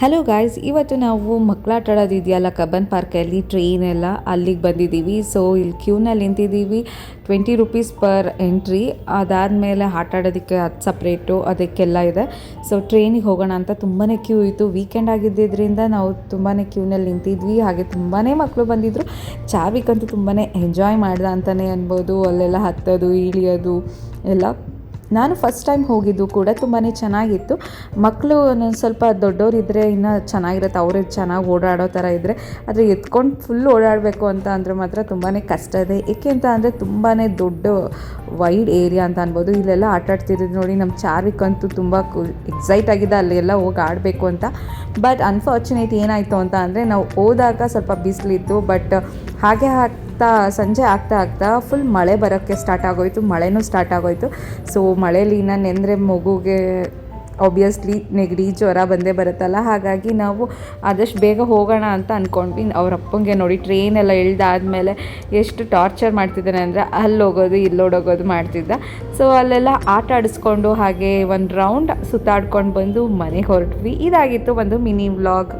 Hello guys, ಇವತ್ತು ನಾವು ಮಕ್ಕಳಾಟ ಆಡೋದು ಇದೆಯಲ್ಲ ಕಬ್ಬನ್ ಪಾರ್ಕಲ್ಲಿ ಟ್ರೈನ್ ಎಲ್ಲ ಅಲ್ಲಿಗೆ ಬಂದಿದ್ದೀವಿ. ಸೊ ಇಲ್ಲಿ ಕ್ಯೂನಲ್ಲಿ ನಿಂತಿದ್ದೀವಿ. 20 ರೂಪೀಸ್ ಪರ್ ಎಂಟ್ರಿ. ಅದಾದಮೇಲೆ ಆಟ ಆಡೋದಕ್ಕೆ ಅದು ಸಪ್ರೇಟು ಅದಕ್ಕೆಲ್ಲ ಇದೆ. ಸೊ ಟ್ರೈನಿಗೆ ಹೋಗೋಣ ಅಂತ ತುಂಬಾ ಕ್ಯೂ ಇತ್ತು. ವೀಕೆಂಡ್ ಆಗಿದ್ದರಿಂದ ನಾವು ತುಂಬಾ ಕ್ಯೂನಲ್ಲಿ ನಿಂತಿದ್ವಿ. ಹಾಗೆ ತುಂಬಾ ಮಕ್ಕಳು ಬಂದಿದ್ದರು. ಚಾವಿಕಂತೂ ತುಂಬಾ ಎಂಜಾಯ್ ಮಾಡ್ದೆ ಅಂತಲೇ ಅನ್ಬೋದು. ಅಲ್ಲೆಲ್ಲ ಹತ್ತೋದು ಇಳಿಯೋದು ಎಲ್ಲ. ನಾನು ಫಸ್ಟ್ ಟೈಮ್ ಹೋಗಿದ್ದು ಕೂಡ ತುಂಬಾ ಚೆನ್ನಾಗಿತ್ತು. ಮಕ್ಕಳು ಸ್ವಲ್ಪ ದೊಡ್ಡವರಿದ್ದರೆ ಇನ್ನೂ ಚೆನ್ನಾಗಿರುತ್ತೆ, ಅವರೇ ಚೆನ್ನಾಗಿ ಓಡಾಡೋ ಥರ ಇದ್ದರೆ. ಆದರೆ ಎತ್ಕೊಂಡು ಫುಲ್ ಓಡಾಡಬೇಕು ಅಂತ ಅಂದರೆ ಮಾತ್ರ ತುಂಬಾ ಕಷ್ಟ ಇದೆ. ಏಕೆ ಅಂತ ಅಂದರೆ ತುಂಬಾ ದೊಡ್ಡ ವೈಡ್ ಏರಿಯಾ ಅಂತ ಅನ್ಬೋದು. ಇಲ್ಲೆಲ್ಲ ಆಟ ಆಡ್ತಿದ್ದು ನೋಡಿ, ನಮ್ಮ ಚಾರ್ವಿಕಂತೂ ತುಂಬ ಎಕ್ಸೈಟ್ ಆಗಿದೆ ಅಲ್ಲೆಲ್ಲ ಹೋಗಿ ಆಡಬೇಕು ಅಂತ. ಬಟ್ ಅನ್ಫಾರ್ಚುನೇಟ್ ಏನಾಯಿತು ಅಂತ ಅಂದರೆ, ನಾವು ಹೋದಾಗ ಸ್ವಲ್ಪ ಬಿಸಿಲಿತ್ತು. ಬಟ್ ಹಾಗೆ ಸಂಜೆ ಆಗ್ತಾ ಫುಲ್ ಮಳೆ ಬರೋಕ್ಕೆ ಸ್ಟಾರ್ಟ್ ಆಗೋಯಿತು. ಮಳೆನೂ ಸ್ಟಾರ್ಟ್ ಆಗೋಯಿತು. ಸೊ ಮಳೇಲಿ ಇನ್ನು ನೆಂದರೆ ಮಗುಗೆ ಆಬ್ವಿಯಸ್ಲಿ ನೆಗಡಿ ಜ್ವರ ಬಂದೇ ಬರುತ್ತಲ್ಲ. ಹಾಗಾಗಿ ನಾವು ಆದಷ್ಟು ಬೇಗ ಹೋಗೋಣ ಅಂತ ಅಂದ್ಕೊಂಡ್ವಿ. ಅವ್ರ ಅಪ್ಪಂಗೆ ನೋಡಿ ಟ್ರೈನೆಲ್ಲ ಇಳ್ದಾದ್ಮೇಲೆ ಎಷ್ಟು ಟಾರ್ಚರ್ ಮಾಡ್ತಿದ್ದಾನೆ ಅಂದರೆ ಅಲ್ಲಿ ಹೋಗೋದು ಇಲ್ಲೋಡೋಗೋದು ಮಾಡ್ತಿದ್ದ. ಸೊ ಅಲ್ಲೆಲ್ಲ ಆಟ ಆಡಿಸ್ಕೊಂಡು ಹಾಗೆ ಒಂದು ರೌಂಡ್ ಸುತ್ತಾಡ್ಕೊಂಡು ಬಂದು ಮನೆಗೆ ಹೊರಟ್ವಿ. ಇದಾಗಿತ್ತು ಒಂದು ಮಿನಿ ವ್ಲಾಗ್.